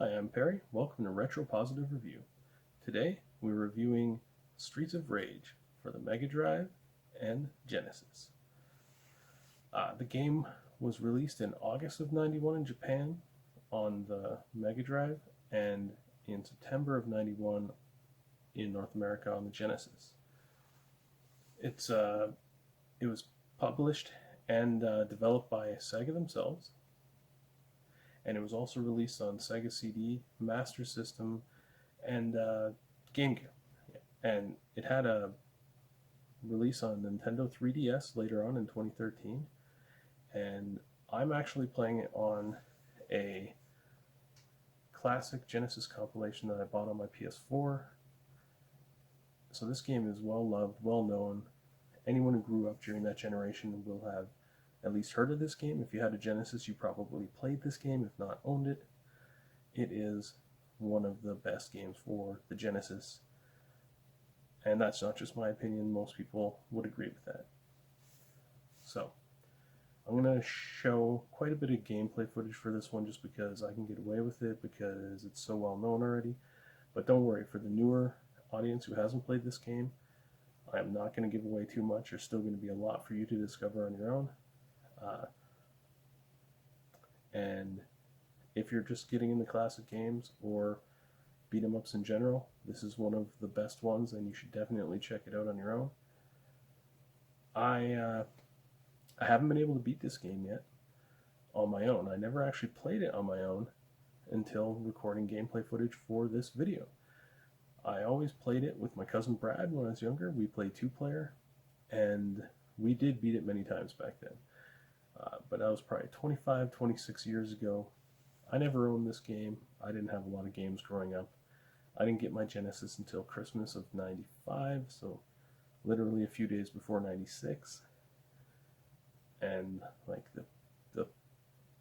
Hi, I'm Perry. Welcome to Retro Positive Review. Today we're reviewing Streets of Rage for the Mega Drive and Genesis. The game was released in August of '91 in Japan on the Mega Drive and in September of '91 in North America on the Genesis. It was published and developed by Sega themselves, and it was also released on Sega CD, Master System, and GameCube. And it had a release on Nintendo 3DS later on in 2013, and I'm actually playing it on a classic Genesis compilation that I bought on my PS4. So this game is well loved, well known. Anyone who grew up during that generation will have at least heard of this game. If you had a Genesis, you probably played this game, if not owned it. It is one of the best games for the Genesis, and that's not just my opinion. Most people would agree with that. So I'm going to show quite a bit of gameplay footage for this one just because I can get away with it because it's so well known already. But don't worry, for the newer audience who hasn't played this game, I'm not going to give away too much. There's still going to be a lot for you to discover on your own. And if you're just getting into classic games or beat 'em ups in general, this is one of the best ones, and you should definitely check it out on your own. I haven't been able to beat this game yet on my own. I never actually played it on my own until recording gameplay footage for this video. I always played it with my cousin Brad when I was younger. We played two-player, and we did beat it many times back then. But that was probably 25, 26 years ago. I never owned this game. I didn't have a lot of games growing up. I didn't get my Genesis until Christmas of '95, so literally a few days before '96. And like the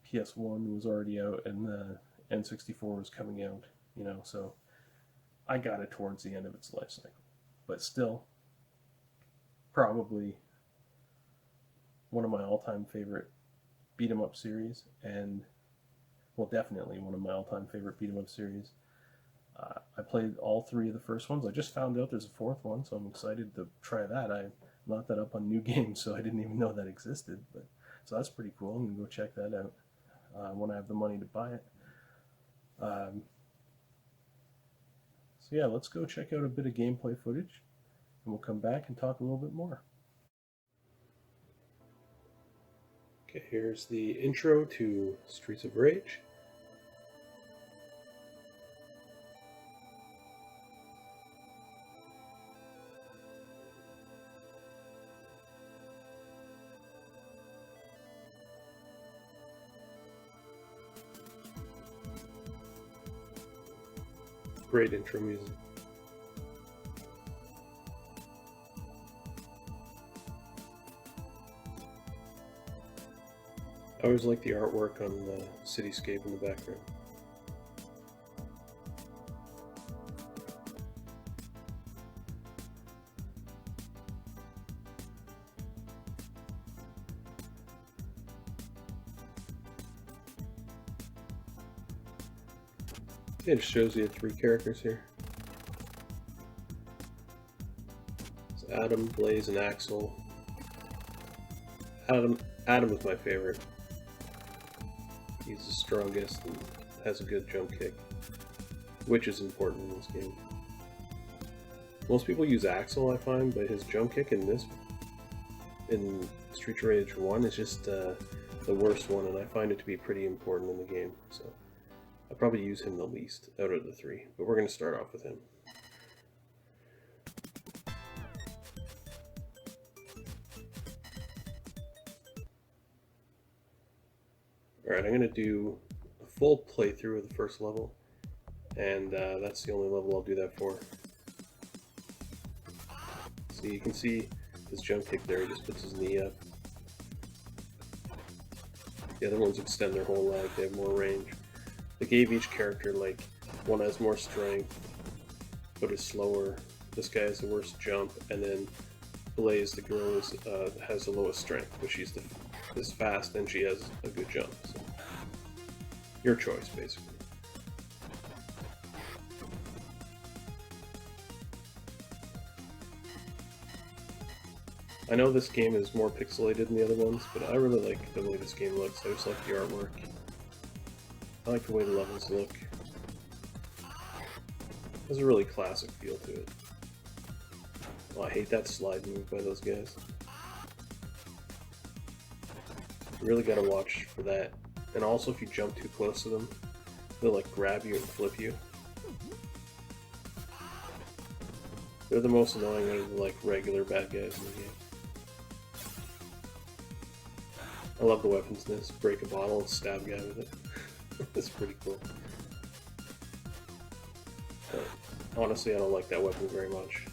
PS1 was already out and the N64 was coming out, so I got it towards the end of its life cycle. But still, probably one of my all-time favorite beat 'em up series, and well, definitely one of my all-time favorite beat 'em up series. I played all three of the first ones. I just found out there's a fourth one, so I'm excited to try that. I locked that up on New Games, so I didn't even know that existed. But so that's pretty cool. I'm gonna go check that out when I have the money to buy it. So yeah, let's go check out a bit of gameplay footage, and we'll come back and talk a little bit more. Okay, here's the intro to Streets of Rage. Great intro music. I always like the artwork on the cityscape in the background. It just shows you 3 characters here. It's Adam, Blaze, and Axel. Adam is my favorite. He's the strongest and has a good jump kick, which is important in this game. Most people use Axel, I find, but his jump kick in Street of Rage 1 is just the worst one, and I find it to be pretty important in the game, so I'll probably use him the least out of the 3, but we're going to start off with him. Alright, I'm going to do a full playthrough of the first level, and that's the only level I'll do that for. So you can see his jump kick there, he just puts his knee up. The other ones extend their whole leg, they have more range. They gave each character, like, one has more strength, but is slower. This guy has the worst jump, and then Blaze, the girl, has the lowest strength, but she's is fast and she has a good jump. So your choice, basically. I know this game is more pixelated than the other ones, but I really like the way this game looks. I just like the artwork. I like the way the levels look. There's a really classic feel to it. Oh, I hate that slide move by those guys. You really gotta watch for that. And also, if you jump too close to them, they'll like grab you and flip you. They're the most annoying out of the like regular bad guys in the game. I love the weapons in this. Break a bottle and stab a guy with it. That's pretty cool. But honestly, I don't like that weapon very much.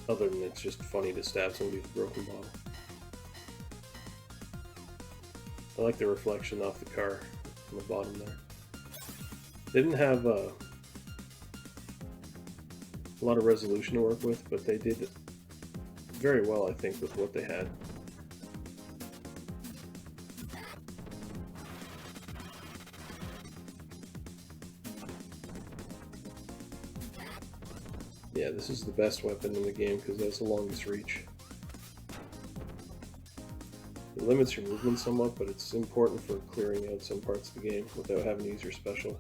Other than it's just funny to stab somebody with a broken bottle. I like the reflection off the car on the bottom there. They didn't have a lot of resolution to work with, but they did very well, I think, with what they had. Yeah, this is the best weapon in the game because it has the longest reach. It limits your movement somewhat, but it's important for clearing out some parts of the game without having to use your special.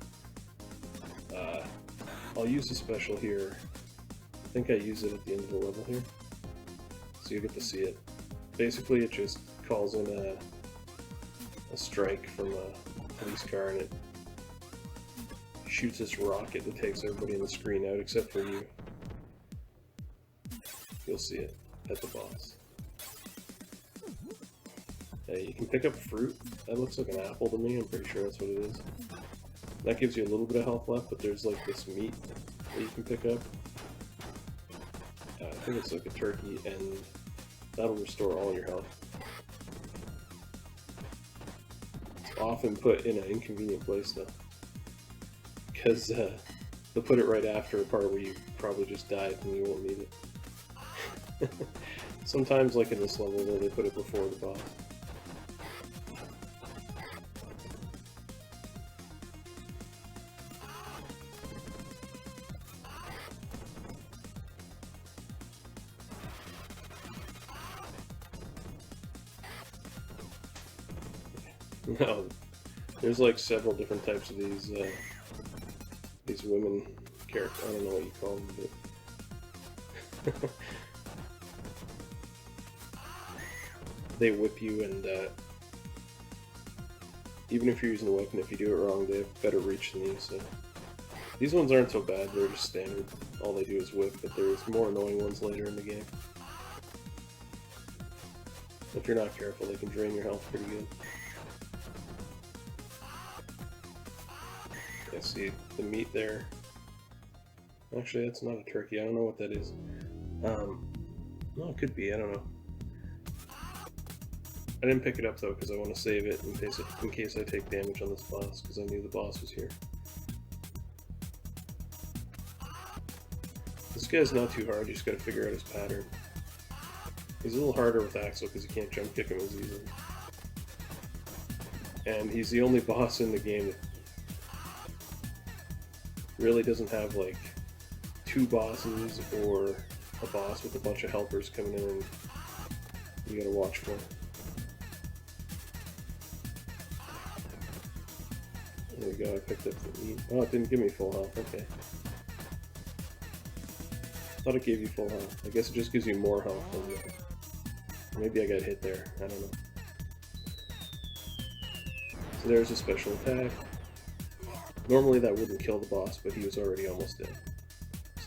I'll use the special here. I think I use it at the end of the level here, so you get to see it. Basically, it just calls in a strike from a police car, and it shoots this rocket that takes everybody in the screen out except for you. You'll see it at the boss. You can pick up fruit. That looks like an apple to me. I'm pretty sure that's what it is. That gives you a little bit of health left, but there's like this meat that you can pick up. I think it's like a turkey, and that'll restore all your health. It's often put in an inconvenient place though, because they'll put it right after a part where you probably just died and you won't need it. Sometimes, like in this level, though, they put it before the boss. No, there's like several different types of these women characters. I don't know what you call them, but they whip you, and even if you're using the weapon, if you do it wrong, they have better reach than these. So these ones aren't so bad; they're just standard. All they do is whip, but there's more annoying ones later in the game. If you're not careful, they can drain your health pretty good. Yeah, see the meat there. Actually, that's not a turkey. I don't know what that is. No, it could be. I don't know. I didn't pick it up though because I want to save it in case I take damage on this boss, because I knew the boss was here. This guy's not too hard. You just got to figure out his pattern. He's a little harder with Axel because you can't jump kick him as easily. And he's the only boss in the game that really doesn't have like two bosses or a boss with a bunch of helpers coming in and you gotta watch for. There we go, I picked up the meat. Oh, it didn't give me full health, okay. I thought it gave you full health. I guess it just gives you more health than that. Maybe I got hit there, I don't know. So there's a special attack. Normally that wouldn't kill the boss, but he was already almost dead.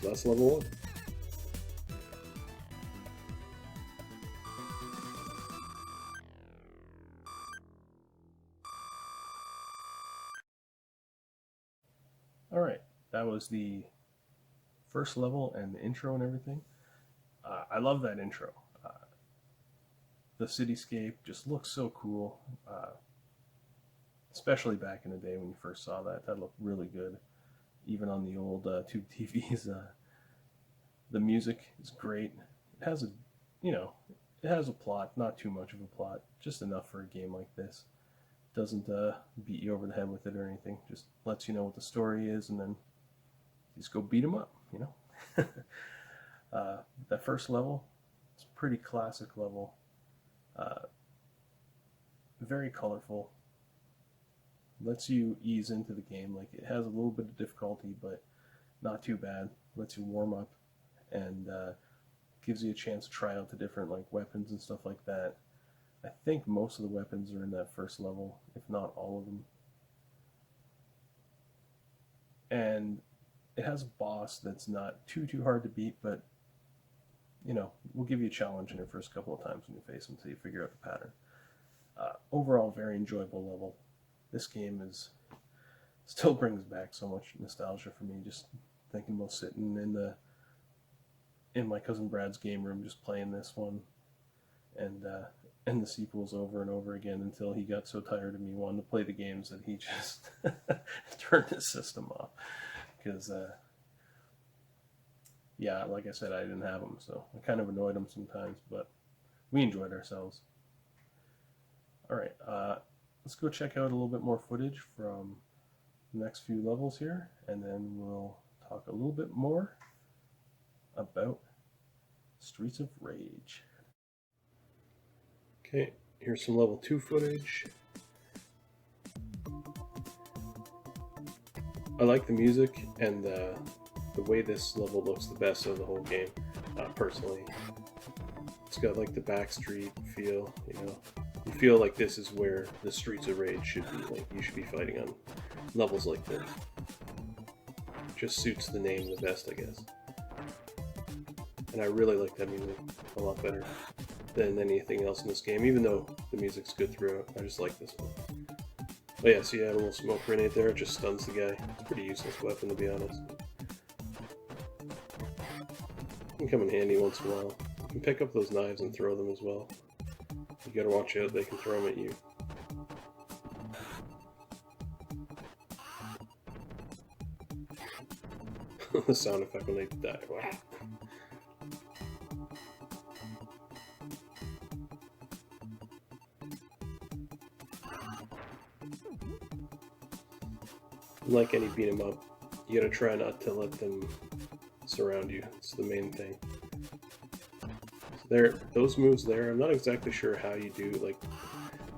So that's level 1. Alright, that was the first level and the intro and everything. I love that intro. The cityscape just looks so cool. Especially back in the day when you first saw that. That looked really good. Even on the old tube TVs. The music is great. It has it has a plot, not too much of a plot, just enough for a game like this. Doesn't beat you over the head with it or anything. Just lets you know what the story is, and then you just go beat them up, you know. That first level, it's a pretty classic level. Uh, Very colorful. Lets you ease into the game. Like, it has a little bit of difficulty, but not too bad. Lets you warm up and gives you a chance to try out the different like weapons and stuff like that. I think most of the weapons are in that first level, if not all of them. And it has a boss that's not too hard to beat, but you know, we'll give you a challenge in your first couple of times when you face him until you figure out the pattern. Overall, very enjoyable level. This game still brings back so much nostalgia for me. Just thinking about sitting in my cousin Brad's game room, just playing this one, and the sequels over and over again until he got so tired of me wanting to play the games that he just turned his system off. Because yeah, like I said, I didn't have them, so I kind of annoyed him sometimes, but we enjoyed ourselves. All right, let's go check out a little bit more footage from the next few levels here, and then we'll talk a little bit more about Streets of Rage. Okay, here's some level 2 footage. I like the music and the way this level looks the best of the whole game, personally. It's got like the backstreet feel, you know. You feel like this is where the Streets of Rage should be, like you should be fighting on levels like this. Just suits the name the best, I guess. And I really like that music a lot better than anything else in this game, even though the music's good throughout. I just like this one. But yeah, so you add a little smoke grenade there, it just stuns the guy. It's a pretty useless weapon, to be honest. It can come in handy once in a while. You can pick up those knives and throw them as well. You gotta watch out, they can throw them at you. The sound effect when they die. Wow. Like any beat 'em up, you gotta try not to let them surround you. It's the main thing. So there, those moves there, I'm not exactly sure how you do, like,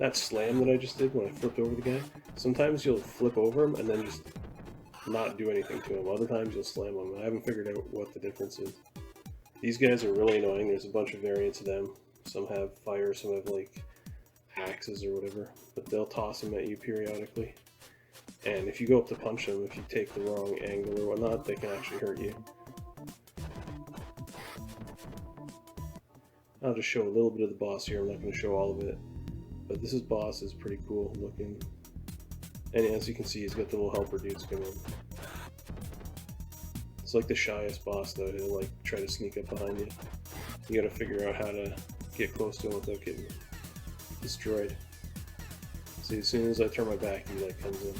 that slam that I just did when I flipped over the guy. Sometimes you'll flip over him and then just not do anything to him. Other times you'll slam him. I haven't figured out what the difference is. These guys are really annoying. There's a bunch of variants of them. Some have fire, some have like axes or whatever, but they'll toss them at you periodically. And if you go up to punch them, if you take the wrong angle or whatnot, they can actually hurt you. I'll just show a little bit of the boss here. I'm not going to show all of it, but this boss is pretty cool looking. And as you can see, he's got the little helper dudes come in. It's like the shyest boss though. He'll like try to sneak up behind you. You got to figure out how to get close to him without getting destroyed. See, as soon as I turn my back, he like comes in.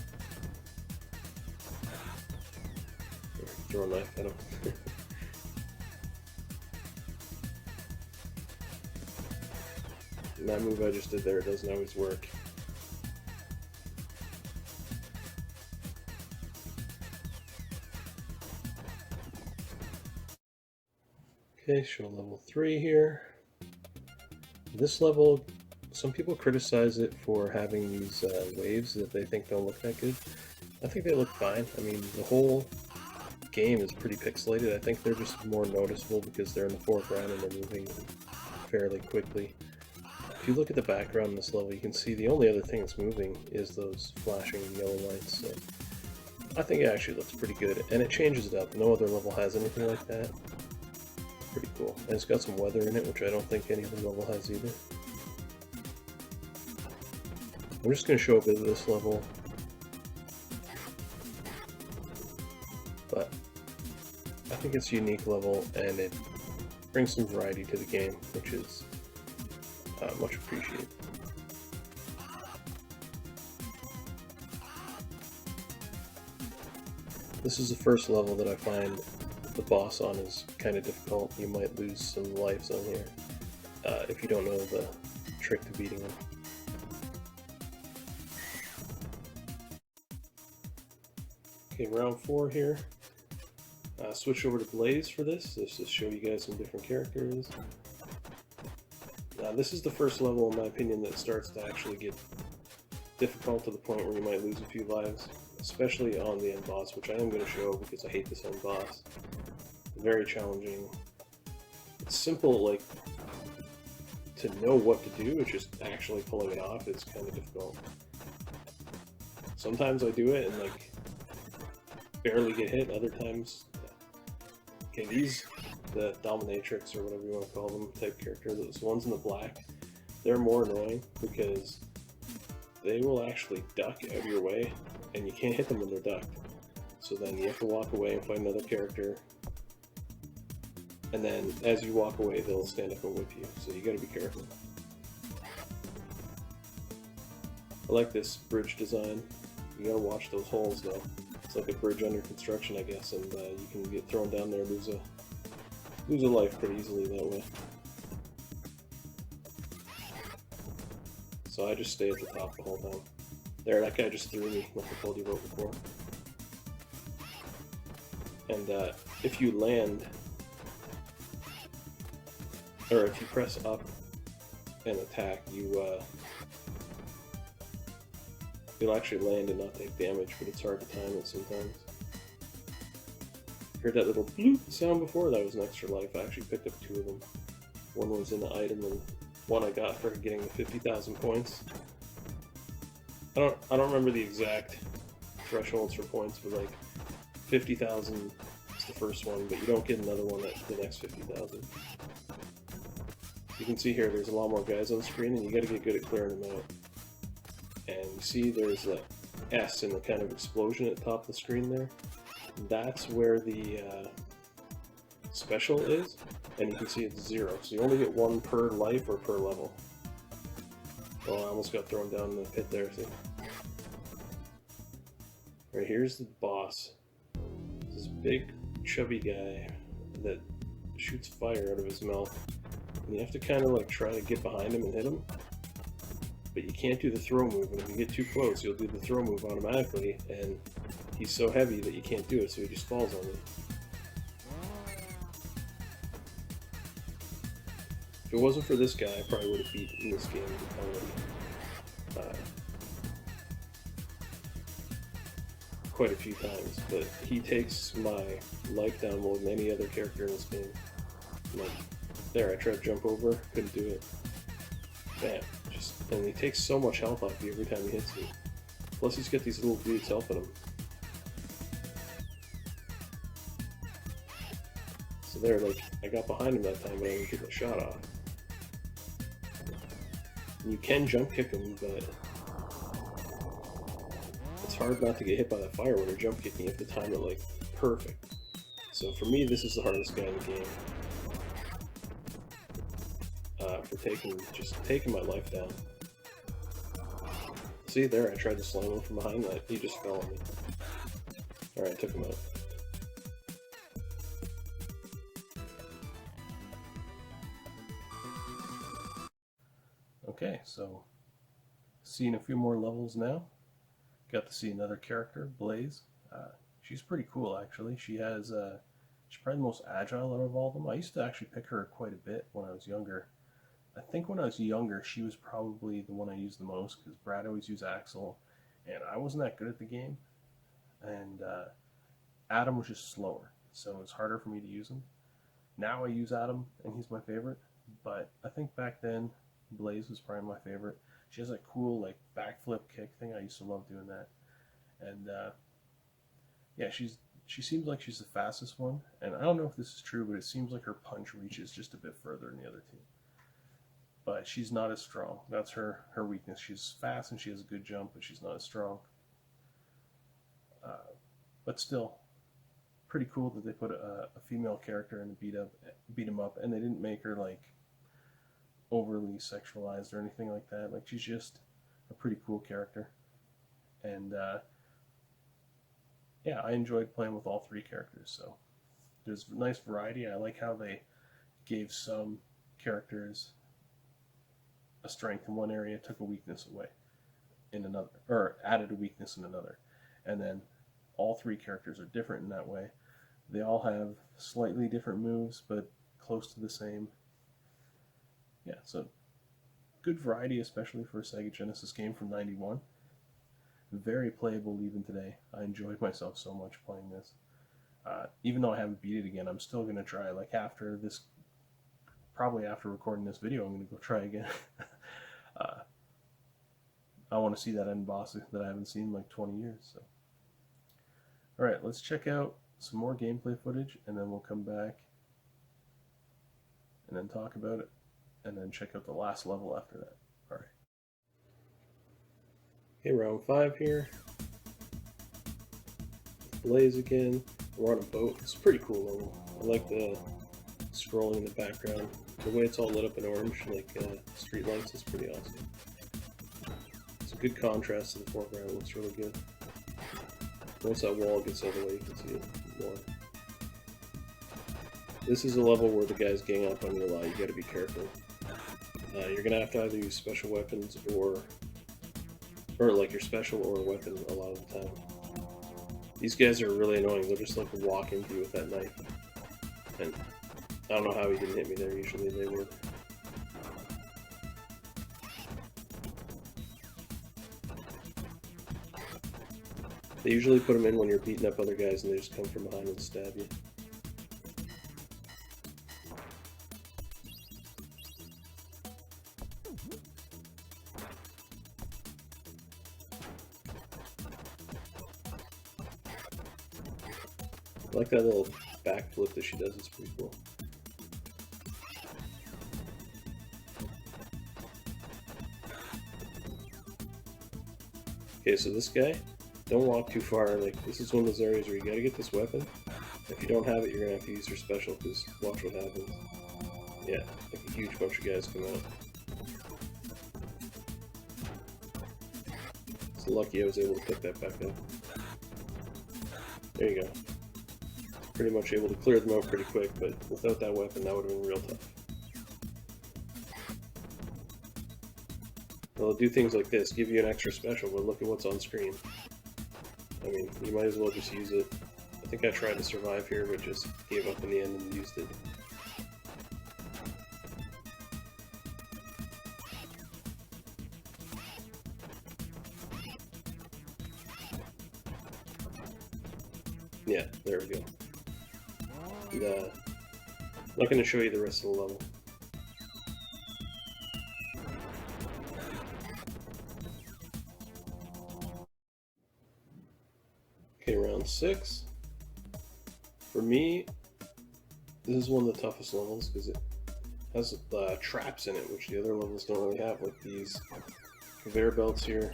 Throw a knife at him. And that move I just did there doesn't always work. Okay, show level 3 here. This level, some people criticize it for having these waves that they think don't look that good. I think they look fine. I mean, the whole game is pretty pixelated. I think they're just more noticeable because they're in the foreground and they're moving fairly quickly. If you look at the background in this level, you can see the only other thing that's moving is those flashing yellow lights. So I think it actually looks pretty good, and it changes it up. No other level has anything like that. Pretty cool. And it's got some weather in it, which I don't think any other level has either. I'm just going to show a bit of this level. But I think it's a unique level, and it brings some variety to the game, which is much appreciated. This is the first level that I find the boss on is kind of difficult. You might lose some lives on here if you don't know the trick to beating him. Okay, round 4 here. Switch over to Blaze for this. This just show you guys some different characters. This is the first level, in my opinion, that starts to actually get difficult to the point where you might lose a few lives, especially on the end boss, which I am going to show because I hate this end boss. Very challenging. It's simple, like, to know what to do, it's just actually pulling it off is kind of difficult. Sometimes I do it and, like, barely get hit, other times... Okay, these, the dominatrix, or whatever you want to call them, type character, those ones in the black, they're more annoying because they will actually duck out of your way, and you can't hit them when they're ducked. So then you have to walk away and find another character, and then as you walk away, they'll stand up and whip you, so you gotta be careful. I like this bridge design. You gotta watch those holes though. It's like a bridge under construction, I guess, and you can get thrown down there and lose a life pretty easily that way. So I just stay at the top the whole time. There, that guy just threw me, like I told you about before. And if you land, or if you press up and attack, you'll actually land and not take damage, but it's hard to time it sometimes. Heard that little bloop sound before? That was an extra life. I actually picked up 2 of them. One was in the item, and one I got for getting the 50,000 points. I don't remember the exact thresholds for points, but like 50,000 is the first one, but you don't get another one at the next 50,000. You can see here there's a lot more guys on the screen, and you got to get good at clearing them out. And you see there's a S in the kind of explosion at the top of the screen there. That's where the special is, and you can see it's 0. So you only get 1 per life or per level. Oh, I almost got thrown down in the pit there, see? Right, here's the boss. This big, chubby guy that shoots fire out of his mouth. And you have to kind of like try to get behind him and hit him. But you can't do the throw move, and if you get too close, you'll do the throw move automatically, and he's so heavy that you can't do it, so he just falls on you. If it wasn't for this guy, I probably would have beaten this game already. Quite a few times, but he takes my life down more than any other character in this game. Like, there, I tried to jump over, couldn't do it. Bam. And he takes so much health off you every time he hits you. Plus he's got these little dudes helping him. So there, like, I got behind him that time, but I didn't get the shot off. And you can jump kick him, but it's hard not to get hit by that fire when you're jump kicking. You have to time it, like, perfect. So for me, this is the hardest guy in the game. For just taking my life down. See there, I tried to slam him from behind that, he just fell on me. Alright, I took him out. Okay, so seeing a few more levels now. Got to see another character, Blaze. She's pretty cool actually. She's probably the most agile out of all of them. I used to actually pick her quite a bit when I was younger. I think when I was younger, she was probably the one I used the most, because Brad always used Axel, and I wasn't that good at the game, and Adam was just slower, so it's harder for me to use him. Now I use Adam, and he's my favorite, but I think back then, Blaze was probably my favorite. She has that cool, like, backflip kick thing. I used to love doing that. And, yeah, she seems like she's the fastest one, and I don't know if this is true, but it seems like her punch reaches just a bit further than the other two. But she's not as strong. That's her weakness. She's fast and she has a good jump, but she's not as strong. But still, pretty cool that they put a female character in to beat him up, and they didn't make her like overly sexualized or anything like that. Like, she's just a pretty cool character. And yeah, I enjoyed playing with all 3 characters. So there's nice variety. I like how they gave some characters a strength in one area, took a weakness away in another, or added a weakness in another, and then all 3 characters are different in that way. They all have slightly different moves, but close to the same. Yeah, so good variety, especially for a Sega Genesis game from '91. Very playable even today. I enjoyed myself so much playing this. Even though I haven't beat it again, I'm still going to try. Like after this, probably after recording this video, I'm going to go try again. I want to see that end boss that I haven't seen in like 20 years. So, all right, let's check out some more gameplay footage, and then we'll come back and then talk about it, and then check out the last level after that. All right. Okay, round 5 here. Blaze again. We're on a boat. It's a pretty cool level. I like the scrolling in the background. The way it's all lit up in orange, like street lights, is pretty awesome. It's a good contrast to the foreground. It looks really good. Once that wall gets out of the way, you can see it more. This is a level where the guys gang up on you a lot. You got to be careful. You're gonna have to either use special weapons or like your special or a weapon a lot of the time. These guys are really annoying. They're just like walking to you with that knife. And I don't know how he didn't hit me there. Usually they would. They usually put them in when you're beating up other guys and they just come from behind and stab you. I like that little backflip that she does, it's pretty cool. Okay, so this guy, don't walk too far. Like, this is one of those areas where you gotta get this weapon. If you don't have it, you're gonna have to use your special, because watch what happens. Yeah, like a huge bunch of guys come out. It's lucky I was able to pick that back up. There you go. Pretty much able to clear them out pretty quick, but without that weapon, that would have been real tough. They'll do things like this, give you an extra special, but look at what's on screen. I mean, you might as well just use it. I think I tried to survive here, but just gave up in the end and used it. Yeah, there we go. And, I'm not going to show you the rest of the level. Okay, round 6. For me, this is one of the toughest levels because it has traps in it, which the other levels don't really have, like these conveyor belts here.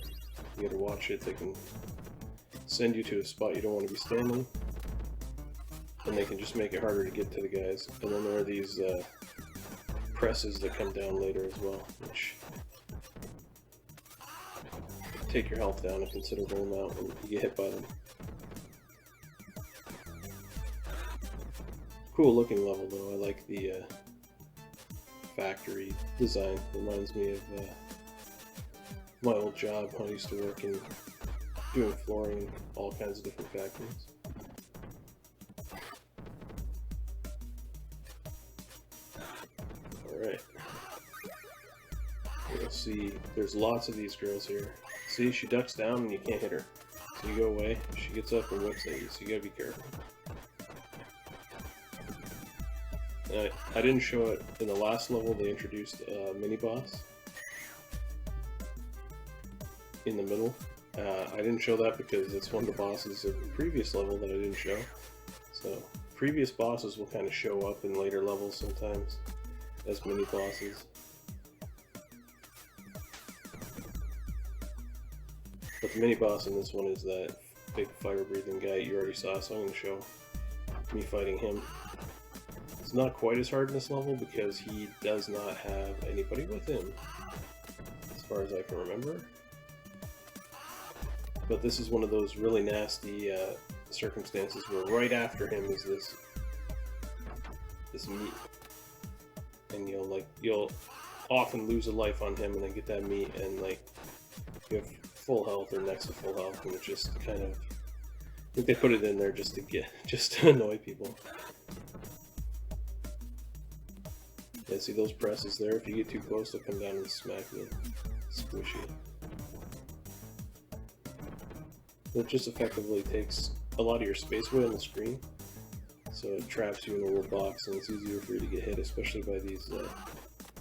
You gotta watch it. They can send you to a spot you don't want to be standing, and they can just make it harder to get to the guys. And then there are these presses that come down later as well, which take your health down a considerable amount when you get hit by them. Cool looking level though. I like the factory design. Reminds me of my old job. I used to work in doing flooring in all kinds of different factories. Alright. You'll see there's lots of these girls here. See, she ducks down and you can't hit her. So you go away, she gets up and whips at you, so you gotta be careful. I didn't show it in the last level. They introduced Miniboss in the middle. I didn't show that because it's one of the bosses of the previous level that I didn't show. So previous bosses will kind of show up in later levels sometimes as mini bosses. But the mini boss in this one is that big fire breathing guy you already saw, so I'm going to show me fighting him. It's not quite as hard in this level because he does not have anybody with him, as far as I can remember. But this is one of those really nasty circumstances where right after him is this meat, and you'll often lose a life on him and then get that meat, and like you have full health or next to full health, and it just kind of think they put it in there just to annoy people. Yeah, see those presses there? If you get too close, they'll come down and smack you, squish you. It just effectively takes a lot of your space away on the screen, so it traps you in a little box, and it's easier for you to get hit, especially by these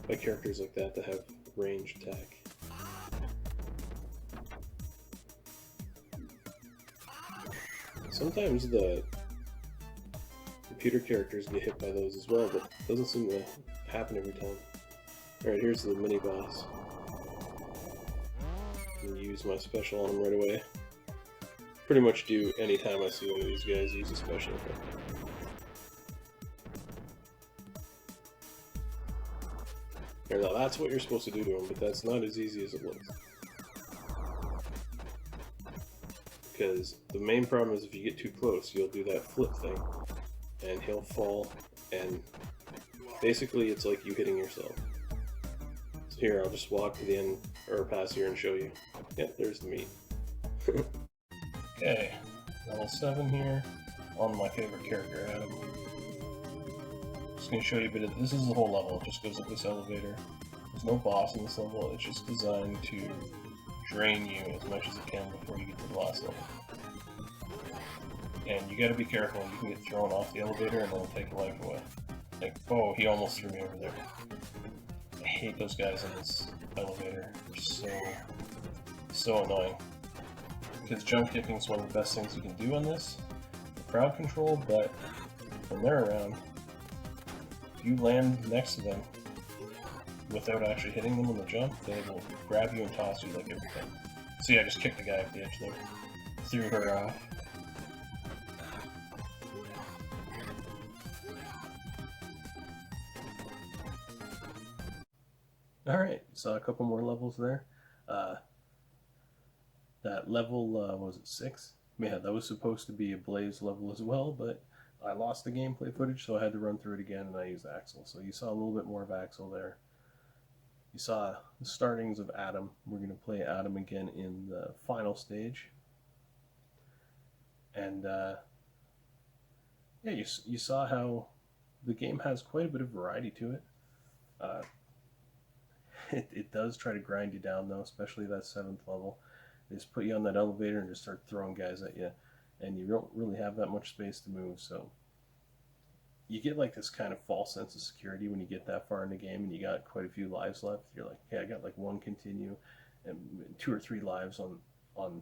by characters like that have range attack. Sometimes the computer characters get hit by those as well, but it doesn't seem to happen every time. Alright, here's the mini-boss. Use my special on him right away. Pretty much do anytime I see one of these guys use a special effect. Now that's what you're supposed to do to him, but that's not as easy as it looks. Because the main problem is if you get too close, you'll do that flip thing, and he'll fall, and basically it's like you hitting yourself. So here, I'll just walk to the end, or pass here and show you. Yep, there's the meat. Okay, level 7 here, on my favorite character, Adam. Just going to show you a bit of, this is the whole level, it just goes up this elevator. There's no boss in this level, it's just designed to drain you as much as it can before you get to the last level. And you gotta be careful, you can get thrown off the elevator and it'll take your life away. Like, oh, he almost threw me over there. I hate those guys in this elevator, they're so annoying. Because jump kicking is one of the best things you can do on this, for crowd control, but when they're around, if you land next to them without actually hitting them on the jump, they will grab you and toss you like everything. See, I just kicked the guy off the edge there. Threw her off. Alright, saw a couple more levels there. That level, was it 6? Yeah, that was supposed to be a Blaze level as well, but I lost the gameplay footage, so I had to run through it again, and I used Axel. So you saw a little bit more of Axel there. You saw the startings of Adam. We're going to play Adam again in the final stage. And, yeah, you saw how the game has quite a bit of variety to it. It does try to grind you down, though, especially that 7th level. They just put you on that elevator and just start throwing guys at you, and you don't really have that much space to move, so you get like this kind of false sense of security when you get that far in the game and you got quite a few lives left. You're like, hey, I got like 1 continue and 2 or 3 lives on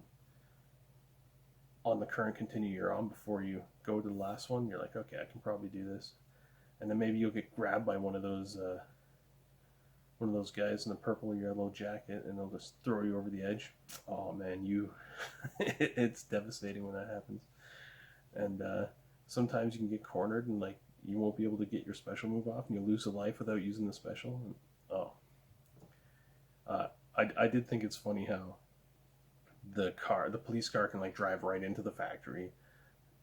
the current continue you're on before you go to the last one. You're like, okay, I can probably do this, and then maybe you'll get grabbed by one of those guys in the purple or yellow jacket, and they'll just throw you over the edge. Oh man, it's devastating when that happens. And sometimes you can get cornered and like you won't be able to get your special move off, and you'll lose a life without using the special. And, I did think it's funny how the police car can like drive right into the factory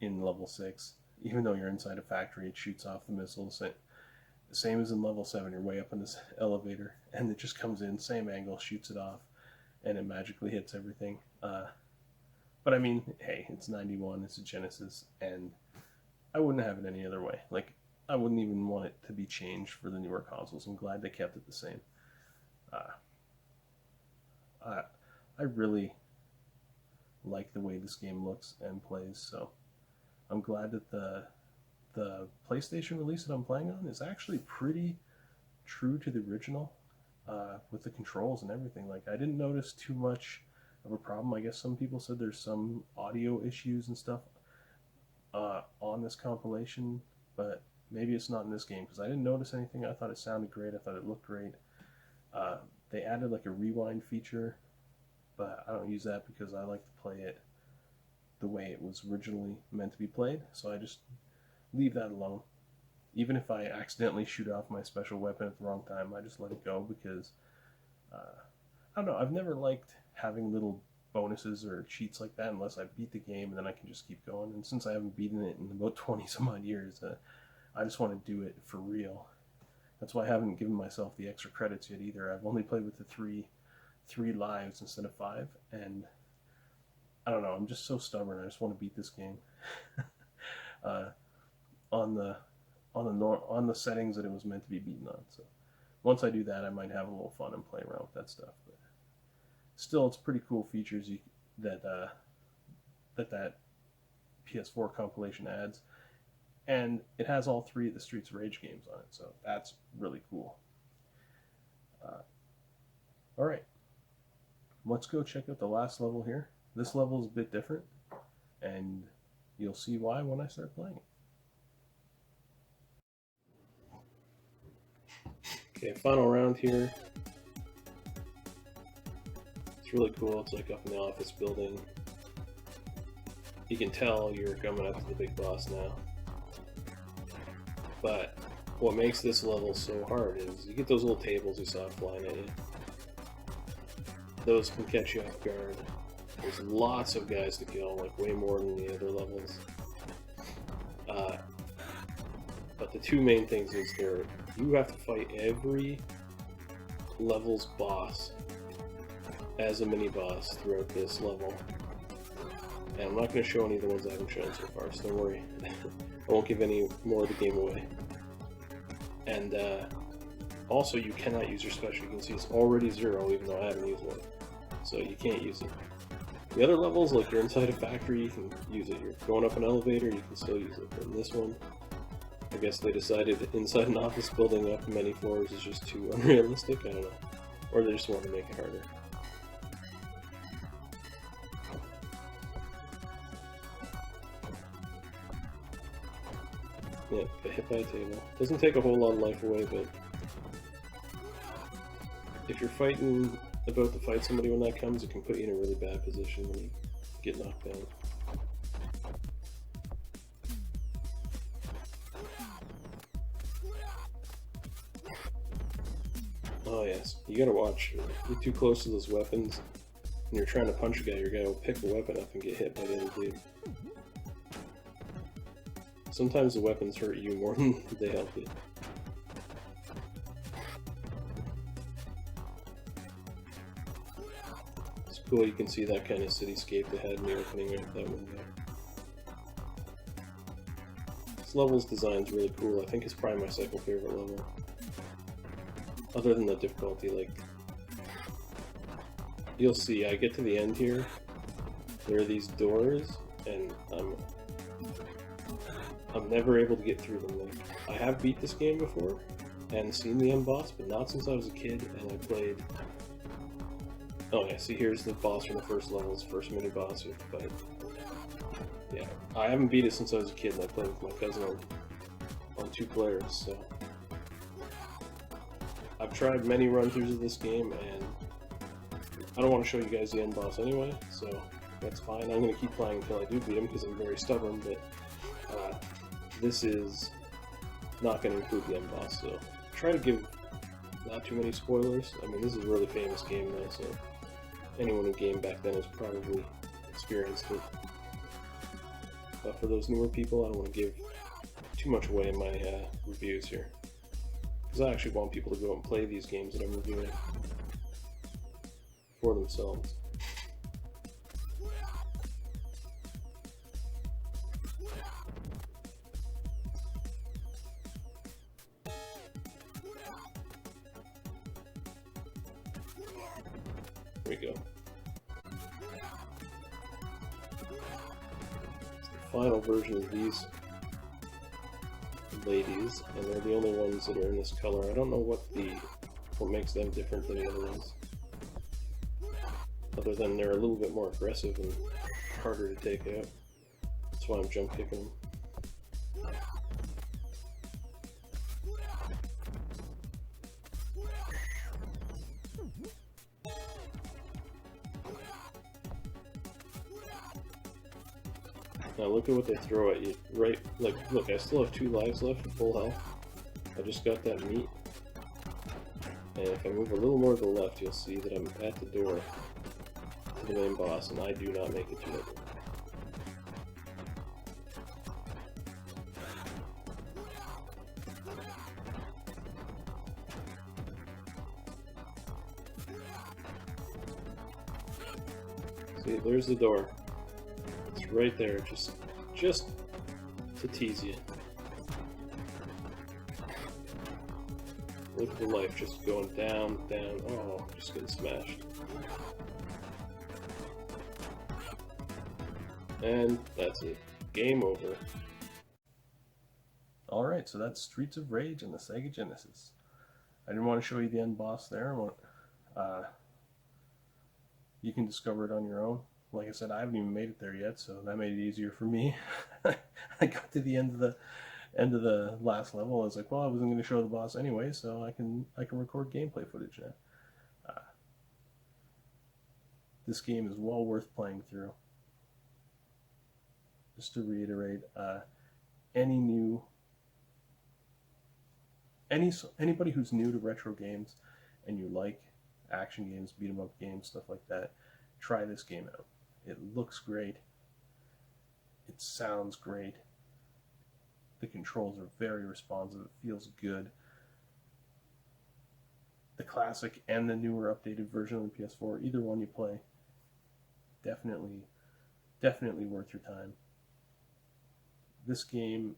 in level 6. Even though you're inside a factory, it shoots off the missiles. Same as in level 7, you're way up in this elevator, and it just comes in, same angle, shoots it off, and it magically hits everything. But I mean, hey, it's 91, it's a Genesis, and I wouldn't have it any other way. Like, I wouldn't even want it to be changed for the newer consoles. I'm glad they kept it the same. I really like the way this game looks and plays, so I'm glad that the PlayStation release that I'm playing on is actually pretty true to the original, with the controls and everything. Like, I didn't notice too much of a problem. I guess some people said there's some audio issues and stuff on this compilation, but maybe it's not in this game, because I didn't notice anything. I thought it sounded great. I thought it looked great. They added like a rewind feature, but I don't use that because I like to play it the way it was originally meant to be played, so I just leave that alone. Even if I accidentally shoot off my special weapon at the wrong time, I just let it go, because I don't know, I've never liked having little bonuses or cheats like that unless I beat the game, and then I can just keep going. And since I haven't beaten it in about 20 some odd years, I just want to do it for real. That's why I haven't given myself the extra credits yet either. I've only played with the 3 lives instead of 5, and I don't know, I've never liked having little bonuses or cheats like that unless I beat the game, and then I can just keep going. And since I haven't beaten it in about 20 some odd years, I just want to do it for real. That's why I haven't given myself the extra credits yet either. I've only played with the 3 lives instead of 5, and I don't know, I'm just so stubborn. I just want to beat this game uh, on the on the settings that it was meant to be beaten on. So once I do that, I might have a little fun and play around with that stuff. But still, it's pretty cool features that that PS4 compilation adds, and it has all 3 of the Streets of Rage games on it. So that's really cool. All right, let's go check out the last level here. This level is a bit different, and you'll see why when I start playing it. Okay, final round here. It's really cool. It's like up in the office building. You can tell you're coming up to the big boss now. But what makes this level so hard is you get those little tables you saw flying at you. Those can catch you off guard. There's lots of guys to kill, like way more than the other levels. But the 2 main things is you have to fight every level's boss as a mini-boss throughout this level. And I'm not going to show any of the ones I haven't shown so far, so don't worry. I won't give any more of the game away. And also, you cannot use your special. You can see it's already 0, even though I haven't used one. So you can't use it. The other levels, like you're inside a factory, you can use it. You're going up an elevator, you can still use it. But in this one, I guess they decided inside an office building up many floors is just too unrealistic. I don't know. Or they just want to make it harder. Yeah, get hit by a table. Doesn't take a whole lot of life away, but if you're about to fight somebody when that comes, it can put you in a really bad position when you get knocked down. Oh yes, you gotta watch. You're too close to those weapons, and you're trying to punch a guy, your guy will pick a weapon up and get hit by the other dude. Sometimes the weapons hurt you more than they help you. It's cool, you can see that kind of cityscape they had in the opening right that window. This level's design is really cool. I think it's probably my second favorite level. Other than the difficulty, like, you'll see, I get to the end here, there are these doors, and I'm never able to get through them. Like, I have beat this game before, and seen the end boss, but not since I was a kid, and I played... Oh yeah, see here's the boss from the first level, it's the first mini-boss you have to fight. Yeah, I haven't beat it since I was a kid, and I played with my cousin on 2 players, so... I've tried many run-throughs of this game, and I don't want to show you guys the end boss anyway, so that's fine. I'm going to keep playing until I do beat him, because I'm very stubborn, but this is not going to include the end boss, so try to give not too many spoilers. I mean, this is a really famous game though, so anyone who gamed back then has probably experienced it. But for those newer people, I don't want to give too much away in my reviews here, because I actually want people to go and play these games that I'm reviewing for themselves. There we go. It's the final version of these ladies, and they're the only ones that are in this color. I don't know what makes them different than the other ones, other than they're a little bit more aggressive and harder to take out. That's why I'm jump kicking them. Now look at what they throw at you, right? Like, look, I still have 2 lives left for full health. I just got that meat. And if I move a little more to the left, you'll see that I'm at the door to the main boss, and I do not make it to it. See, there's the door. It's right there, just to tease you. Look at the life just going down, down. Oh, just getting smashed. And that's it. Game over. Alright, so that's Streets of Rage on the Sega Genesis. I didn't want to show you the end boss there. You can discover it on your own. Like I said, I haven't even made it there yet, so that made it easier for me. I got to the end of the last level. I was like, well, I wasn't going to show the boss anyway, so I can record gameplay footage now. This game is well worth playing through. Just to reiterate, anybody who's new to retro games and you like action games, beat 'em up games, stuff like that, try this game out. It looks great. It sounds great. The controls are very responsive. It feels good. The classic and the newer updated version on the PS4, either one you play, definitely worth your time. This game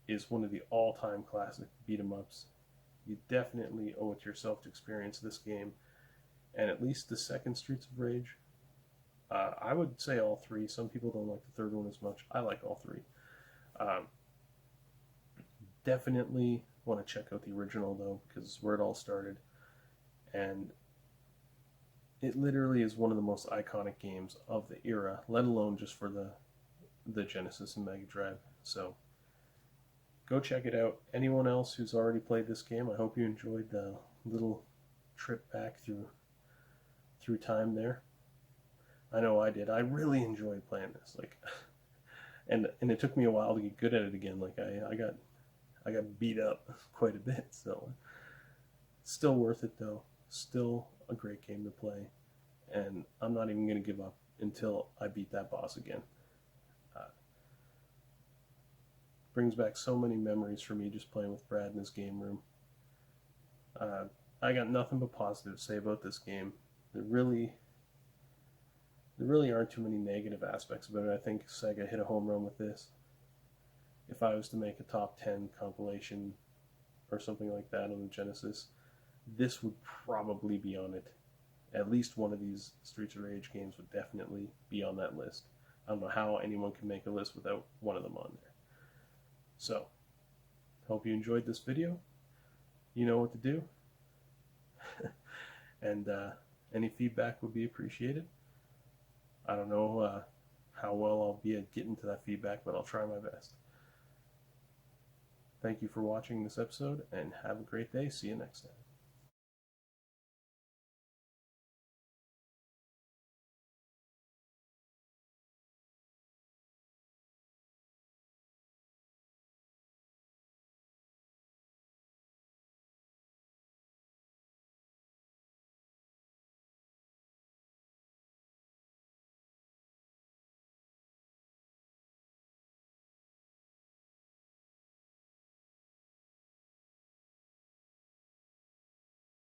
is one of the all-time classic beat-em-ups. You definitely owe it to yourself to experience this game, and at least the second Streets of Rage. I would say all three. Some people don't like the third one as much. I like all three. Definitely want to check out the original, though, because it's where it all started. And it literally is one of the most iconic games of the era, let alone just for the Genesis and Mega Drive. So go check it out. Anyone else who's already played this game, I hope you enjoyed the little trip back through time there. I know I did. I really enjoyed playing this. And it took me a while to get good at it again. Like I got beat up quite a bit. So still worth it though. Still a great game to play. And I'm not even going to give up until I beat that boss again. Brings back so many memories for me just playing with Brad in his game room. I got nothing but positive to say about this game. There really aren't too many negative aspects about it. I think Sega hit a home run with this. If I was to make a top 10 compilation or something like that on the Genesis, this would probably be on it. At least one of these Streets of Rage games would definitely be on that list. I don't know how anyone can make a list without one of them on there. So, hope you enjoyed this video. You know what to do. And any feedback would be appreciated. I don't know how well I'll be at getting to that feedback, but I'll try my best. Thank you for watching this episode, and have a great day. See you next time.